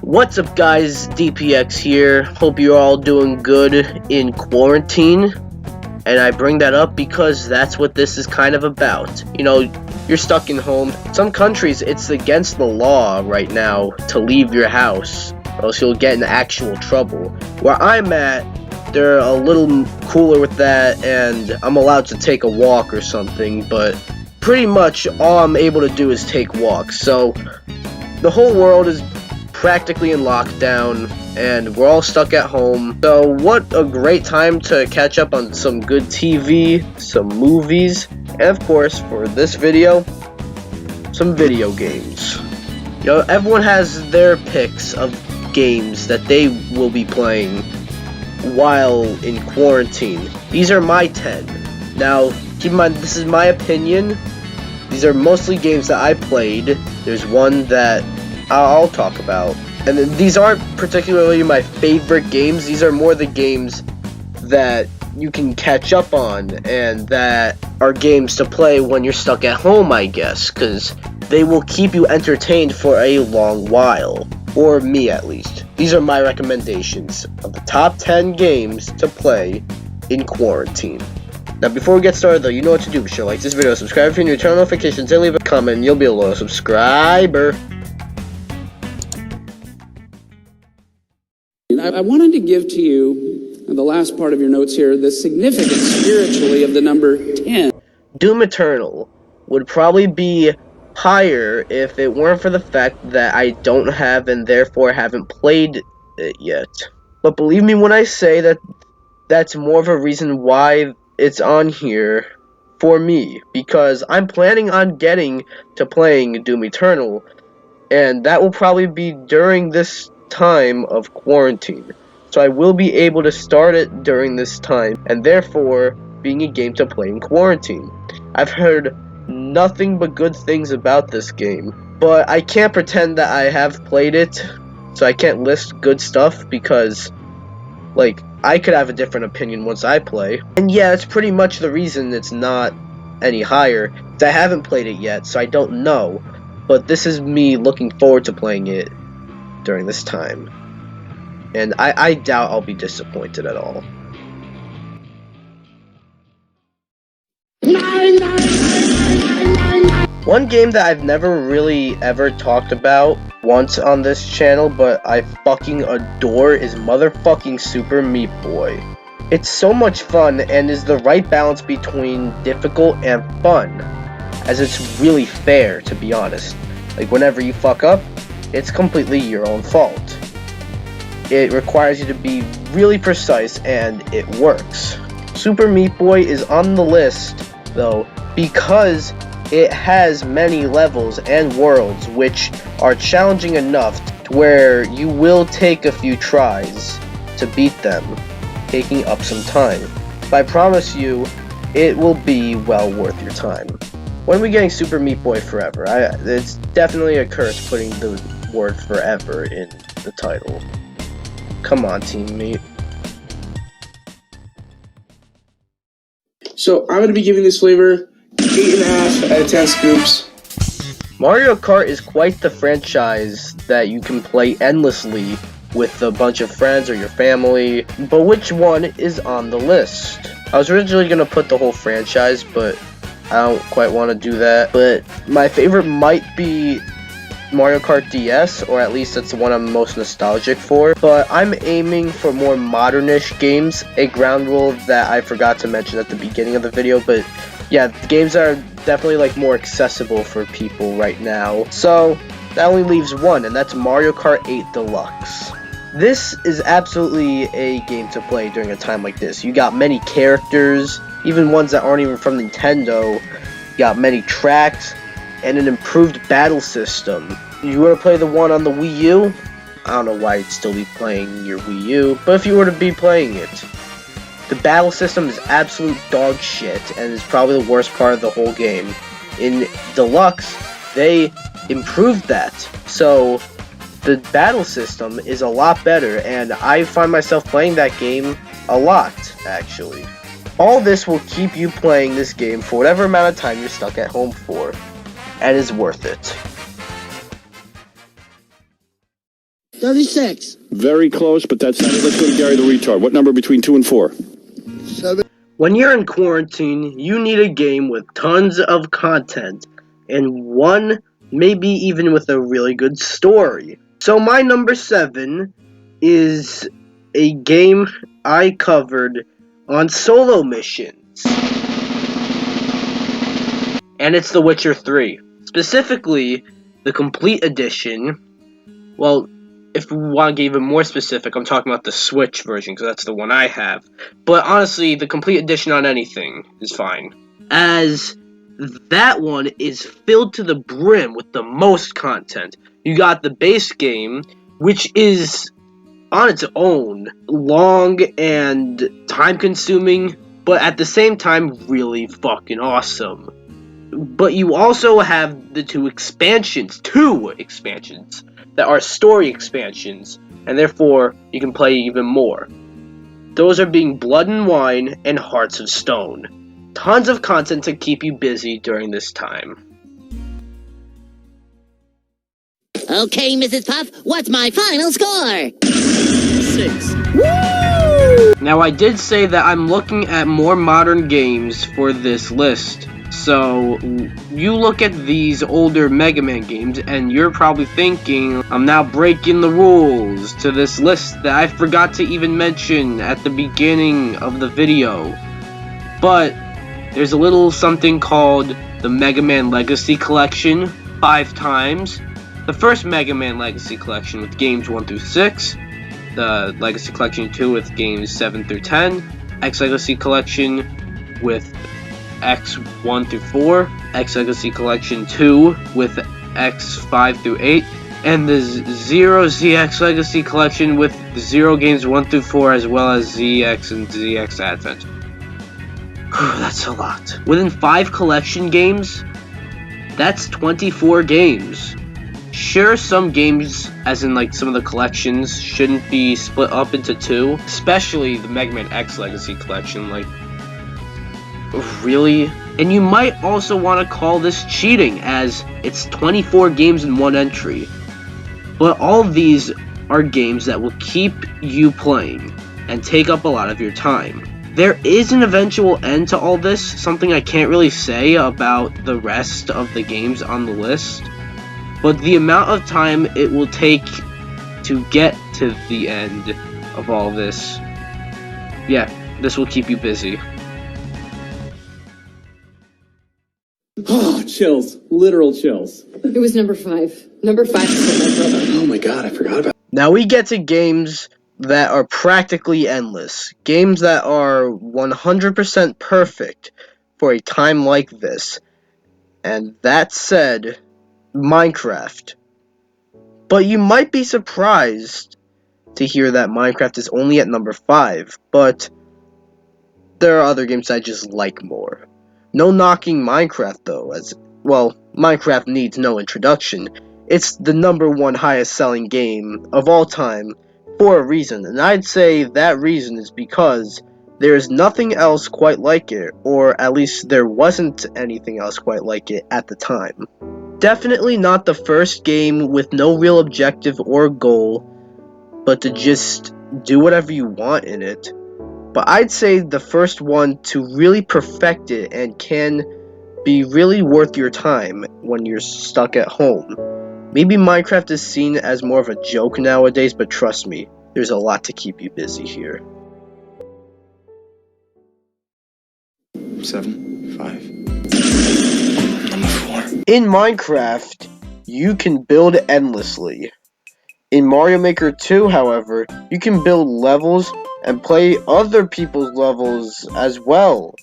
What's up guys, DPX here. Hope you're all doing good in quarantine. And I bring that up because that's what this is kind of about. You know, you're stuck in home. Some countries, it's against the law right now to leave your house, or else you'll get in actual trouble. Where I'm at, they're a little cooler with that, and I'm allowed to take a walk or something, but pretty much all I'm able to do is take walks. So the whole world is practically in lockdown, and we're all stuck at home. So what a great time to catch up on some good TV, some movies, and of course, for this video, some video games. You know, everyone has their picks of games that they will be playing while in quarantine. These are my 10. Now, keep in mind, this is my opinion. These are mostly games that I played. There's one that I'll talk about. And then these aren't particularly my favorite games. These are more the games that you can catch up on and that are games to play when you're stuck at home, I guess, because they will keep you entertained for a long while. Or me, at least. These are my recommendations of the top 10 games to play in quarantine. Now, before we get started, though, you know what to do. Be sure to like this video, subscribe if you're new, turn on notifications, and leave a comment, and you'll be a loyal subscriber. I wanted to give to you, in the last part of your notes here, the significance spiritually of the number 10. Doom Eternal would probably be higher if it weren't for the fact that I don't have and therefore haven't played it yet. But believe me when I say that that's more of a reason why it's on here for me, because I'm planning on getting to playing Doom Eternal, and that will probably be during this time of quarantine. So I will be able to start it during this time, and therefore being a game to play in quarantine. I've heard nothing but good things about this game, but I can't pretend that I have played it, so I can't list good stuff because, like, I could have a different opinion once I play. And yeah, it's pretty much the reason it's not any higher. I haven't played it yet, so I don't know, but this is me looking forward to playing it during this time. And I doubt I'll be disappointed at all. One game that I've never really ever talked about once on this channel, but I fucking adore, is motherfucking Super Meat Boy. It's so much fun and is the right balance between difficult and fun, as it's really fair, to be honest. Like, whenever you fuck up, it's completely your own fault. It requires you to be really precise, and it works. Super Meat Boy is on the list, though, because it has many levels and worlds which are challenging enough to where you will take a few tries to beat them, taking up some time. But I promise you, it will be well worth your time. When are we getting Super Meat Boy Forever? It's definitely a curse putting the word forever in the title. Come on, teammate. So I'm going to be giving this flavor 8.5 out of 10 scoops. Mario Kart is quite the franchise that you can play endlessly with a bunch of friends or your family, but which one is on the list? I was originally going to put the whole franchise, but I don't quite want to do that. But my favorite might be Mario Kart DS, or at least that's the one I'm most nostalgic for. But I'm aiming for more modernish games, a ground rule that I forgot to mention at the beginning of the video, but yeah, the games are definitely like more accessible for people right now. So that only leaves one, and that's Mario Kart 8 Deluxe. This is absolutely a game to play during a time like this. You got many characters, even ones that aren't even from Nintendo. You got many tracks, and an improved battle system. You were to play the one on the Wii U, I don't know why you'd still be playing your Wii U, but if you were to be playing it, the battle system is absolute dog shit, and is probably the worst part of the whole game. In Deluxe, they improved that, so the battle system is a lot better, and I find myself playing that game a lot, actually. All this will keep you playing this game for whatever amount of time you're stuck at home for, and is worth it. 36. Very close, but that's not it. Let's go to Gary the retard. What number between 2 and 4? 7. When you're in quarantine, you need a game with tons of content, and one maybe even with a really good story. So my number 7 is a game I covered on solo missions. And it's The Witcher 3. Specifically, the Complete Edition. Well, if we want to get even more specific, I'm talking about the Switch version, because that's the one I have. But honestly, the Complete Edition on anything is fine, as that one is filled to the brim with the most content. You got the base game, which is on its own long and time-consuming, but at the same time really fucking awesome. But you also have the two expansions that are story expansions, and therefore you can play even more. Those are being Blood and Wine and Hearts of Stone. Tons of content to keep you busy during this time. Okay, Mrs. Puff, what's my final score? 6. Now, I did say that I'm looking at more modern games for this list. So, you look at these older Megaman games, and you're probably thinking, I'm now breaking the rules to this list that I forgot to even mention at the beginning of the video. But, there's a little something called the Megaman Legacy Collection, 5 times. The first Megaman Legacy Collection with games 1 through 6. The Legacy Collection 2 with games 7 through 10. X Legacy Collection with X 1 through 4, X Legacy Collection 2 with X 5 through 8, and the Zero ZX Legacy Collection with 0 games 1 through 4, as well as ZX and ZX Advent. That's a lot. Within 5 collection games, that's 24 games. Sure, some games, as in like some of the collections, shouldn't be split up into 2, especially the Mega Man X Legacy Collection, like, really? And you might also want to call this cheating, as it's 24 games in one entry. But all of these are games that will keep you playing and take up a lot of your time. There is an eventual end to all this, something I can't really say about the rest of the games on the list. But the amount of time it will take to get to the end of all this, yeah, this will keep you busy. Oh, chills. Literal chills. It was number 5. Number 5 is my brother. Oh my god, I forgot about Now we get to games that are practically endless. Games that are 100% perfect for a time like this. And that said, Minecraft. But you might be surprised to hear that Minecraft is only at number 5, but there are other games I just like more. No knocking Minecraft though, as, well, Minecraft needs no introduction. It's the number 1 highest selling game of all time for a reason, and I'd say that reason is because there is nothing else quite like it, or at least there wasn't anything else quite like it at the time. Definitely not the first game with no real objective or goal, but to just do whatever you want in it. But I'd say the first one to really perfect it and can be really worth your time when you're stuck at home. Maybe Minecraft is seen as more of a joke nowadays, but trust me, there's a lot to keep you busy here. 7, 5. Number 4. In Minecraft, you can build endlessly. In Mario Maker 2, however, you can build levels and play other people's levels as well,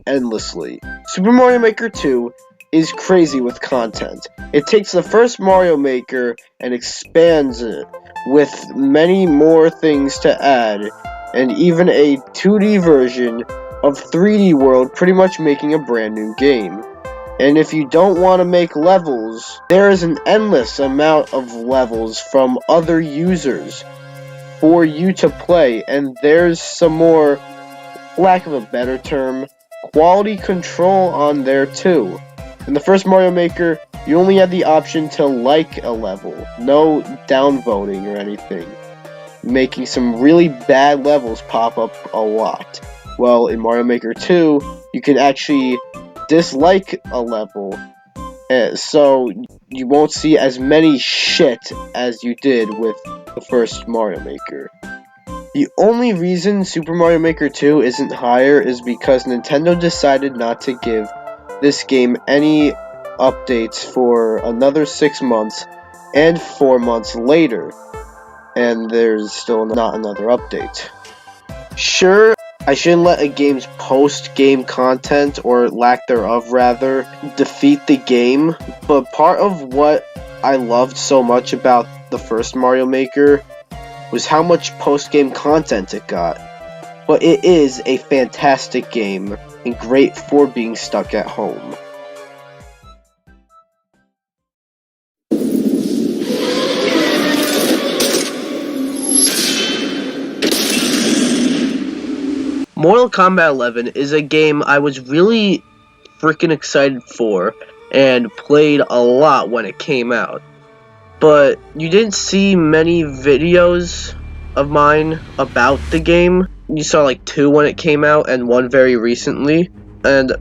endlessly. Super Mario Maker 2 is crazy with content. It takes the first Mario Maker and expands it with many more things to add, and even a 2D version of 3D World, pretty much making a brand new game. And if you don't want to make levels, there is an endless amount of levels from other users for you to play, and there's some more, lack of a better term, quality control on there too. In the first Mario Maker, you only had the option to like a level, no downvoting or anything, making some really bad levels pop up a lot. Well, in Mario Maker 2, you can actually dislike a level, so you won't see as many shit as you did with the first Mario Maker. The only reason Super Mario Maker 2 isn't higher is because Nintendo decided not to give this game any updates for another 6 months and 4 months later, and there's still not another update. Sure, I shouldn't let a game's post-game content, or lack thereof rather, defeat the game, but part of what I loved so much about the first Mario Maker was how much post-game content it got. But it is a fantastic game, and great for being stuck at home. Mortal Kombat 11 is a game I was really freaking excited for and played a lot when it came out. But you didn't see many videos of mine about the game. You saw like 2 when it came out and 1 very recently. And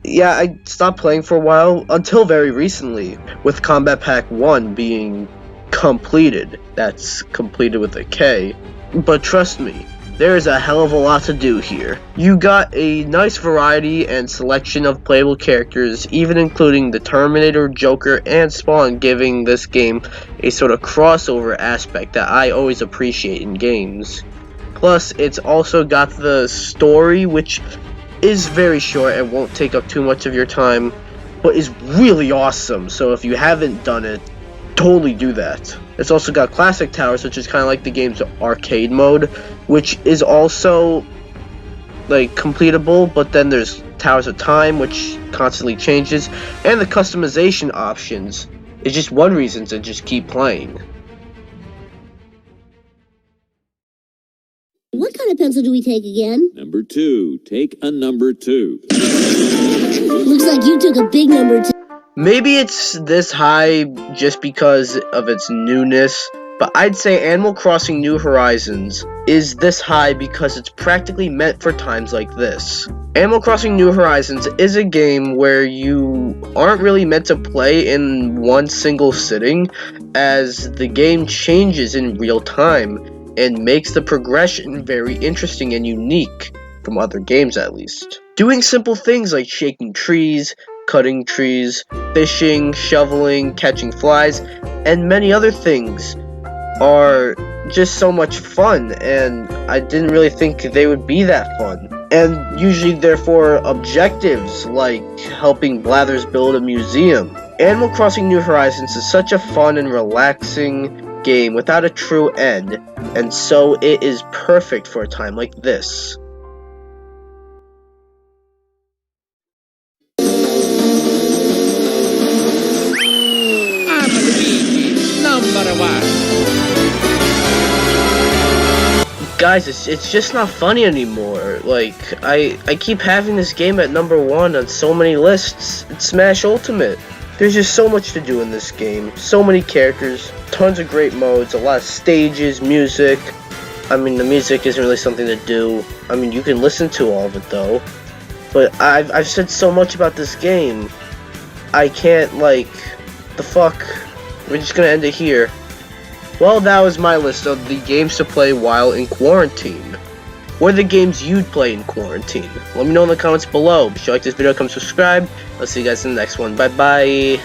yeah, I stopped playing for a while until very recently, with Combat Pack 1 being completed. That's completed with a K. But trust me, there is a hell of a lot to do here. You got a nice variety and selection of playable characters, even including the Terminator, Joker, and Spawn, giving this game a sort of crossover aspect that I always appreciate in games. Plus, it's also got the story, which is very short and won't take up too much of your time, but is really awesome, so if you haven't done it, totally do that. It's also got classic towers, which is kind of like the game's arcade mode, which is also like completable, but then there's Towers of Time, which constantly changes, and the customization options is just one reason to just keep playing. What kind of pencil do we take again? Number 2. Take a number 2. Looks like you took a big number 2. Maybe it's this high just because of its newness, but I'd say Animal Crossing New Horizons is this high because it's practically meant for times like this. Animal Crossing New Horizons is a game where you aren't really meant to play in one single sitting, as the game changes in real time and makes the progression very interesting and unique from other games at least. Doing simple things like shaking trees, cutting trees, fishing, shoveling, catching flies, and many other things are just so much fun, and I didn't really think they would be that fun. And usually therefore objectives like helping Blathers build a museum. Animal Crossing New Horizons is such a fun and relaxing game without a true end, and so it is perfect for a time like this. Guys, it's just not funny anymore. Like, I keep having this game at number 1 on so many lists. It's Smash Ultimate. There's just so much to do in this game. So many characters, tons of great modes, a lot of stages, music. I mean, the music isn't really something to do. I mean, you can listen to all of it though. But I've said so much about this game. I can't, like, the fuck. We're just gonna end it here. Well, that was my list of the games to play while in quarantine. What are the games you'd play in quarantine? Let me know in the comments below. If you like this video, come subscribe. I'll see you guys in the next one. Bye bye.